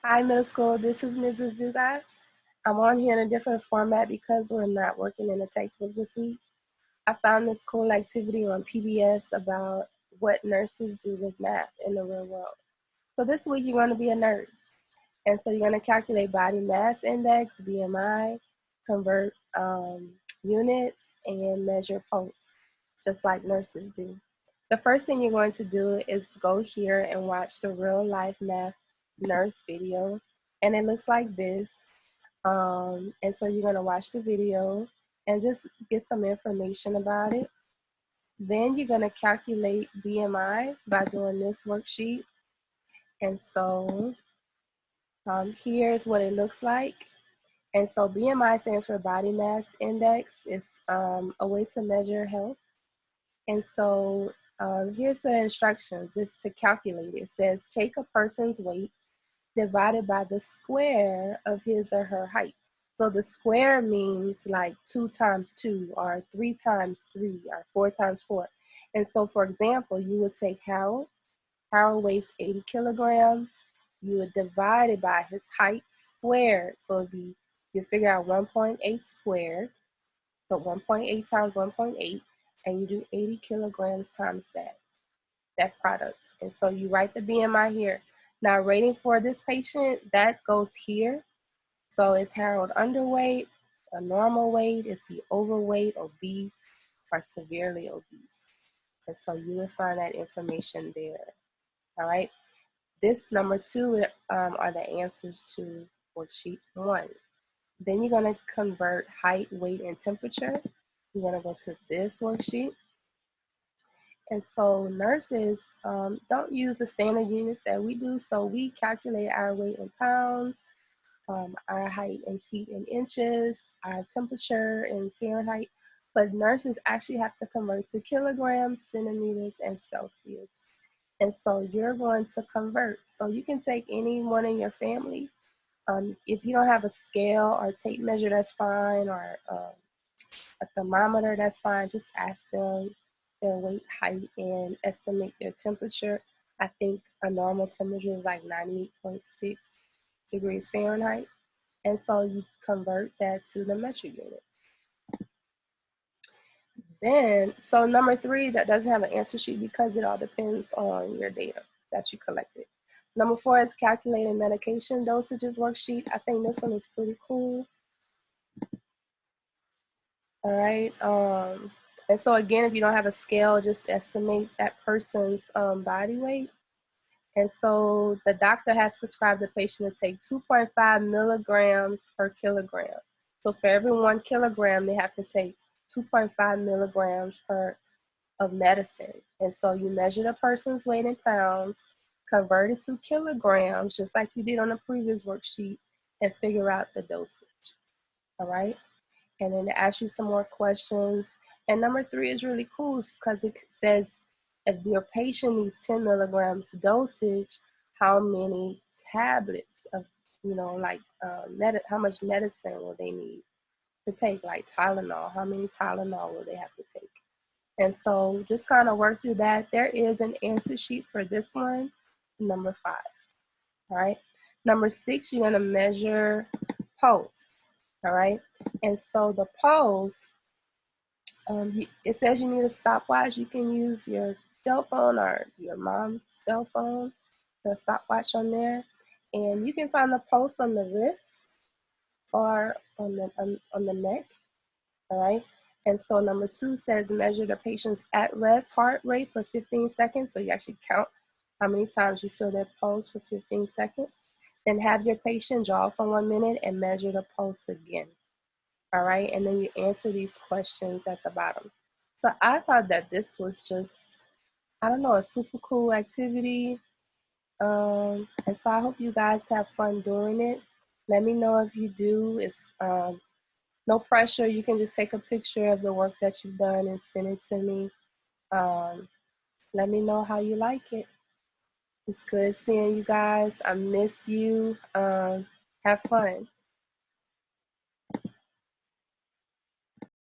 Hi, middle school. This is Mrs. Dugas. I'm on here in a different format because we're not working in a textbook this week. I found this cool activity on PBS about what nurses do with math in the real world. So this week you're going to be a nurse. And so you're going to calculate body mass index, BMI, convert units, and measure pulse, just like nurses do. The first thing you're going to do is go here and watch the real life math nurse video. And it looks like this. And so you're going to watch the video and just get some information about it. Then you're going to calculate BMI by doing this worksheet. And so here's what it looks like. And so BMI stands for body mass index. It's a way to measure health. And so here's the instructions. It's to calculate. It says take a person's weight divided by the square of his or her height. So the square means like 2 times 2 or 3 times 3 or 4 times 4. And so for example, you would take Harold. Harold weighs 80 kilograms. You would divide it by his height squared. So it'd be, you figure out 1.8 squared. So 1.8 times 1.8, and you do 80 kilograms times that product. And so you write the BMI here. Now rating for this patient, that goes here. So is Harold underweight, a normal weight? Is he overweight, obese, or severely obese? And so you would find that information there. All right. This number 2 are the answers to worksheet 1. Then you're going to convert height, weight, and temperature. You're going to go to this worksheet. And so nurses don't use the standard units that we do. So we calculate our weight in pounds, our height in feet and inches, our temperature in Fahrenheit. But nurses actually have to convert to kilograms, centimeters, and Celsius. And so you're going to convert. So you can take anyone in your family. If you don't have a scale or tape measure, that's fine, or a thermometer, that's fine. Just ask them their weight, height, and estimate their temperature. I think a normal temperature is like 98.6 degrees Fahrenheit. And so you convert that to the metric unit. Then, so number 3, that doesn't have an answer sheet because it all depends on your data that you collected. Number 4 is calculating medication dosages worksheet. I think this one is pretty cool. All right. And so again, if you don't have a scale, just estimate that person's body weight. And so the doctor has prescribed the patient to take 2.5 milligrams per kilogram. So for every 1 kilogram, they have to take 2.5 milligrams of medicine. And so you measure the person's weight in pounds, convert it to kilograms, just like you did on the previous worksheet, and figure out the dosage. All right. And then it asks you some more questions. And number 3 is really cool because it says if your patient needs 10 milligrams dosage, how many tablets of, how much medicine will they need to take, like Tylenol, how many Tylenol will they have to take? And so just kind of work through that. There is an answer sheet for this one, number 5, all right? Number 6, you're gonna measure pulse, all right? And so the pulse, it says you need a stopwatch. You can use your cell phone or your mom's cell phone, the stopwatch on there. And you can find the pulse on the wrist or on the neck, all right? And so number 2 says measure the patient's at-rest heart rate for 15 seconds. So you actually count how many times you feel their pulse for 15 seconds. Then have your patient jaw for 1 minute and measure the pulse again. All right, and then you answer these questions at the bottom. So I thought that this was just, I don't know, a super cool activity. And so I hope you guys have fun doing it. Let me know if you do. It's no pressure. You can just take a picture of the work that you've done and send it to me. Let me know how you like it. It's good seeing you guys. I miss you. Have fun.